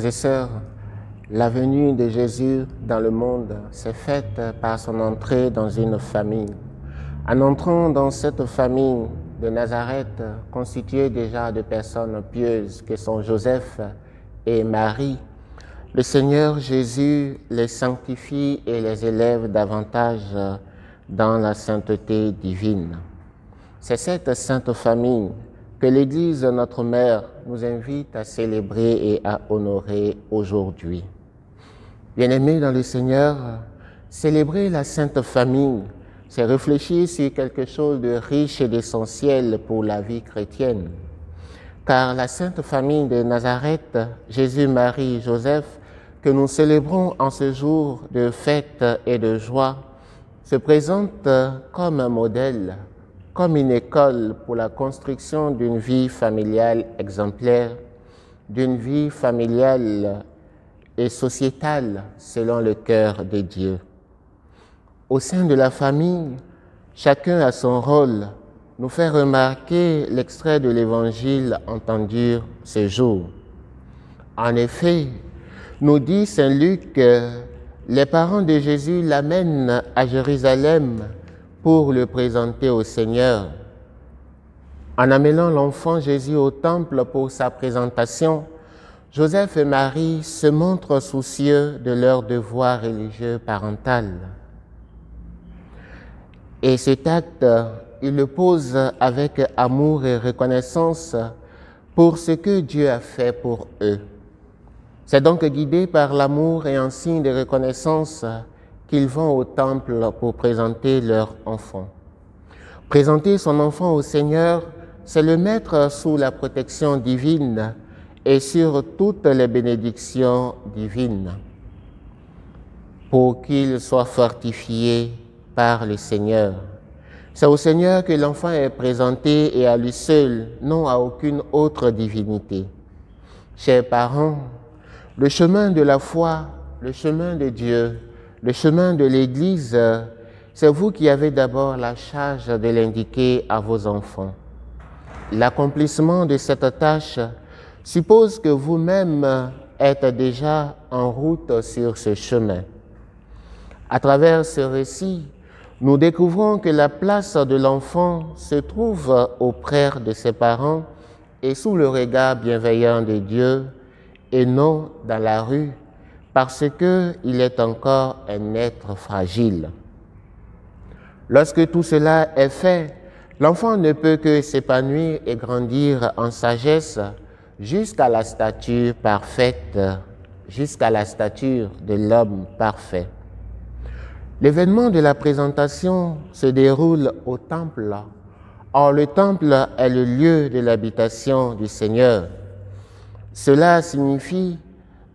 Frères et sœurs, la venue de Jésus dans le monde s'est faite par son entrée dans une famille. En entrant dans cette famille de Nazareth, constituée déjà de personnes pieuses que sont Joseph et Marie, le Seigneur Jésus les sanctifie et les élève davantage dans la sainteté divine. C'est cette sainte famille que l'Église, notre Mère, nous invite à célébrer et à honorer aujourd'hui. Bien-aimés dans le Seigneur, célébrer la Sainte Famille, c'est réfléchir sur quelque chose de riche et d'essentiel pour la vie chrétienne. Car la Sainte Famille de Nazareth, Jésus, Marie, Joseph, que nous célébrons en ce jour de fête et de joie, se présente comme un modèle, comme une école pour la construction d'une vie familiale exemplaire, d'une vie familiale et sociétale selon le cœur de Dieu. Au sein de la famille, chacun a son rôle, nous fait remarquer l'extrait de l'Évangile entendu ce jour. En effet, nous dit Saint Luc, les parents de Jésus l'amènent à Jérusalem pour le présenter au Seigneur. En amenant l'enfant Jésus au temple pour sa présentation, Joseph et Marie se montrent soucieux de leur devoir religieux parental. Et cet acte, ils le posent avec amour et reconnaissance pour ce que Dieu a fait pour eux. C'est donc guidé par l'amour et en signe de reconnaissance qu'ils vont au temple pour présenter leur enfant. Présenter son enfant au Seigneur, c'est le mettre sous la protection divine et sur toutes les bénédictions divines, pour qu'il soit fortifié par le Seigneur. C'est au Seigneur que l'enfant est présenté et à lui seul, non à aucune autre divinité. Chers parents, le chemin de la foi, le chemin de Dieu, le chemin de l'Église, c'est vous qui avez d'abord la charge de l'indiquer à vos enfants. L'accomplissement de cette tâche suppose que vous-même êtes déjà en route sur ce chemin. À travers ce récit, nous découvrons que la place de l'enfant se trouve auprès de ses parents et sous le regard bienveillant de Dieu et non dans la rue, parce qu'il est encore un être fragile. Lorsque tout cela est fait, l'enfant ne peut que s'épanouir et grandir en sagesse jusqu'à la stature parfaite, jusqu'à la stature de l'homme parfait. L'événement de la présentation se déroule au temple. Or, le temple est le lieu de l'habitation du Seigneur. Cela signifie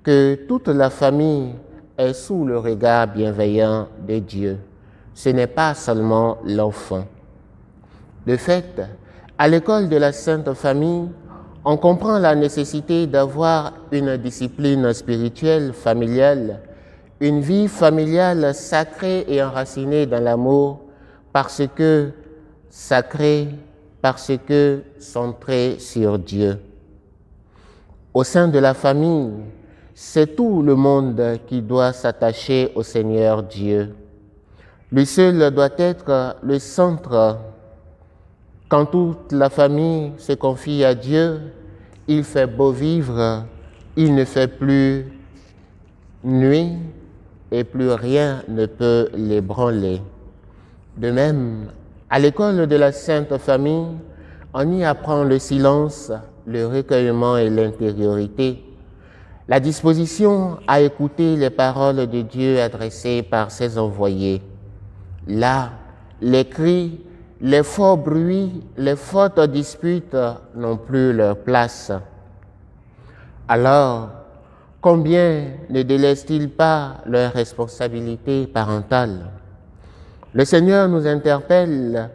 que toute la famille est sous le regard bienveillant de Dieu. Ce n'est pas seulement l'enfant. De fait, à l'école de la Sainte Famille, on comprend la nécessité d'avoir une discipline spirituelle familiale, une vie familiale sacrée et enracinée dans l'amour, parce que sacrée, parce que centrée sur Dieu. Au sein de la famille, c'est tout le monde qui doit s'attacher au Seigneur Dieu. Lui seul doit être le centre. Quand toute la famille se confie à Dieu, il fait beau vivre, il ne fait plus nuit et plus rien ne peut l'ébranler. De même, à l'école de la Sainte Famille, on y apprend le silence, le recueillement et l'intériorité, la disposition à écouter les paroles de Dieu adressées par ses envoyés. Là, les cris, les forts bruits, les fortes disputes n'ont plus leur place. Alors, combien ne délaissent-ils pas leurs responsabilités parentales? Le Seigneur nous interpelle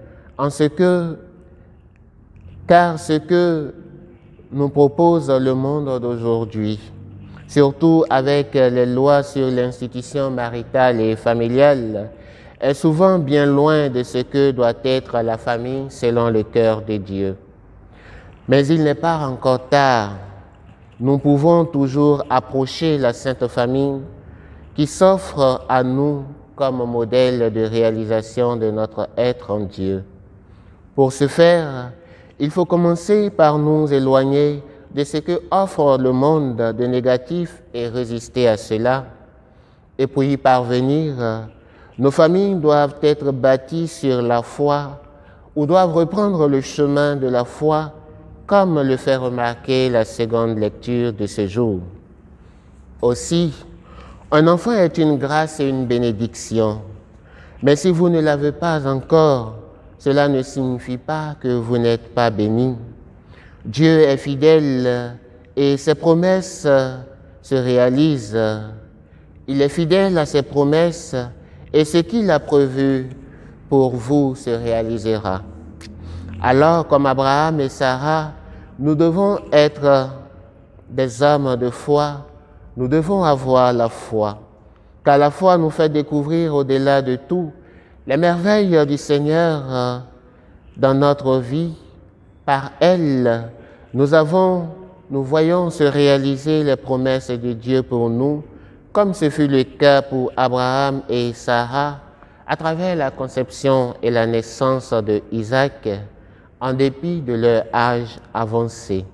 car ce que nous propose le monde d'aujourd'hui, surtout avec les lois sur l'institution maritale et familiale, est souvent bien loin de ce que doit être la famille selon le cœur de Dieu. Mais il n'est pas encore tard. nous pouvons toujours approcher la Sainte Famille qui s'offre à nous comme modèle de réalisation de notre être en Dieu. Pour ce faire, il faut commencer par nous éloigner de ce que offre le monde de négatif et résister à cela. Et pour y parvenir, nos familles doivent être bâties sur la foi ou doivent reprendre le chemin de la foi, comme le fait remarquer la seconde lecture de ce jour. Aussi, un enfant est une grâce et une bénédiction. Mais si vous ne l'avez pas encore, cela ne signifie pas que vous n'êtes pas béni. Dieu est fidèle et ses promesses se réalisent. Il est fidèle à ses promesses et ce qu'il a prévu pour vous se réalisera. Alors, comme Abraham et Sarah, nous devons être des hommes de foi. Nous devons avoir la foi, car la foi nous fait découvrir au-delà de tout les merveilles du Seigneur dans notre vie. Par elle, nous voyons se réaliser les promesses de Dieu pour nous, comme ce fut le cas pour Abraham et Sarah, à travers la conception et la naissance de Isaac, en dépit de leur âge avancé.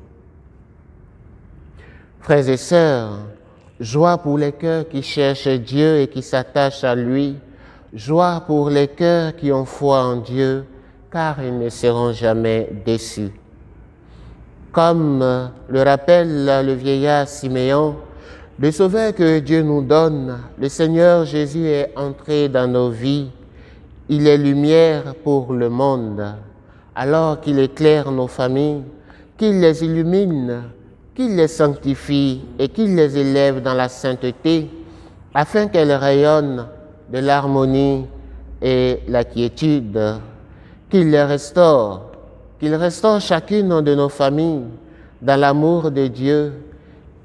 Frères et sœurs, joie pour les cœurs qui cherchent Dieu et qui s'attachent à lui, joie pour les cœurs qui ont foi en Dieu, car ils ne seront jamais déçus. Comme le rappelle le vieillard Siméon, le Sauveur que Dieu nous donne, le Seigneur Jésus est entré dans nos vies. Il est lumière pour le monde. Alors qu'il éclaire nos familles, qu'il les illumine, qu'il les sanctifie et qu'il les élève dans la sainteté, afin qu'elles rayonnent de l'harmonie et la quiétude, qu'il les restaure, qu'il restaure chacune de nos familles dans l'amour de Dieu,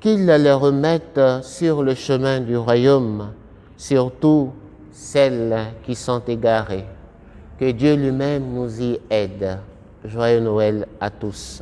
qu'il les remette sur le chemin du royaume, surtout celles qui sont égarées. Que Dieu lui-même nous y aide. Joyeux Noël à tous.